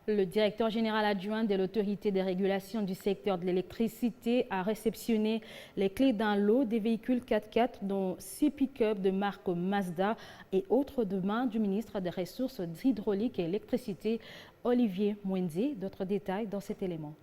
Le directeur général adjoint de l'autorité de régulation du secteur de l'électricité a réceptionné les clés d'un lot des véhicules 4x4 dont 6 pick-up de marque Mazda et autres de main du ministre des Ressources hydrauliques et électricité Olivier Mwenze. D'autres détails dans cet élément.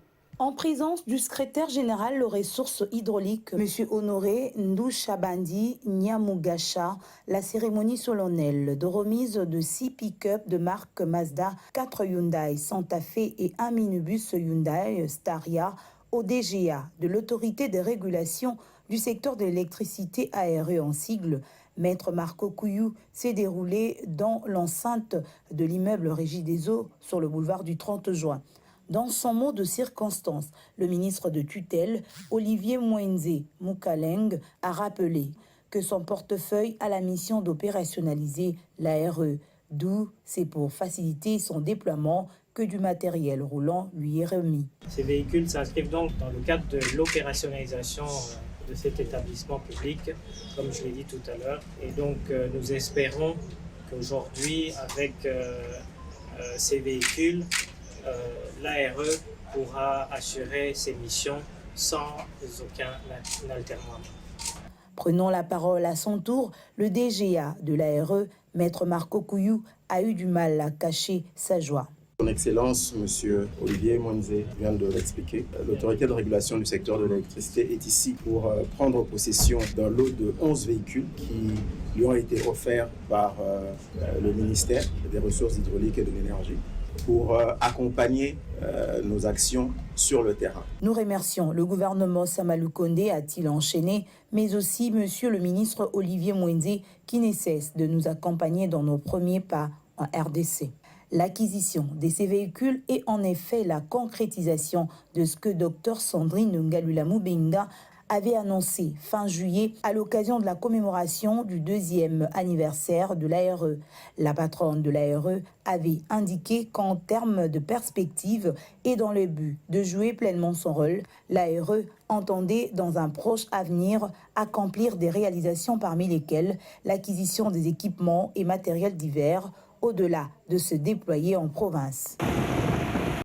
En présence du secrétaire général aux ressources hydrauliques, M. Honoré Ndouchabandi Nyamugasha, la cérémonie solennelle de remise de 6 pick-up de marque Mazda, 4 Hyundai Santa Fe et un minibus Hyundai Staria au DGA de l'autorité de régulation du secteur de l'électricité ARE en sigle, Maître Marco Kouyou, s'est déroulée dans l'enceinte de l'immeuble Régie des Eaux sur le boulevard du 30 juin. Dans son mot de circonstance, le ministre de tutelle, Olivier Mwenze Moukaleng, a rappelé que son portefeuille a la mission d'opérationnaliser l'ARE, d'où c'est pour faciliter son déploiement que du matériel roulant lui est remis. Ces véhicules s'inscrivent donc dans le cadre de l'opérationnalisation de cet établissement public, comme je l'ai dit tout à l'heure. Et donc nous espérons qu'aujourd'hui, avec ces véhicules, l'ARE pourra assurer ses missions sans aucun alternement. Prenant la parole à son tour, le DGA de l'ARE, Maître Marco Kouyou, a eu du mal à cacher sa joie. Son Excellence, M. Olivier Mwenze vient de l'expliquer. L'autorité de régulation du secteur de l'électricité est ici pour prendre possession d'un lot de 11 véhicules qui lui ont été offerts par le ministère des Ressources hydrauliques et de l'énergie pour accompagner nos actions sur le terrain. Nous remercions le gouvernement Samalou Kondé, a-t-il enchaîné, mais aussi Monsieur le ministre Olivier Mwenze qui ne cesse de nous accompagner dans nos premiers pas en RDC. L'acquisition de ces véhicules est en effet la concrétisation de ce que Dr Sandrine Ngalula Moubenga avait annoncé fin juillet à l'occasion de la commémoration du 2e anniversaire de l'ARE. La patronne de l'ARE avait indiqué qu'en termes de perspective et dans le but de jouer pleinement son rôle, l'ARE entendait dans un proche avenir accomplir des réalisations parmi lesquelles l'acquisition des équipements et matériels divers au-delà de se déployer en province.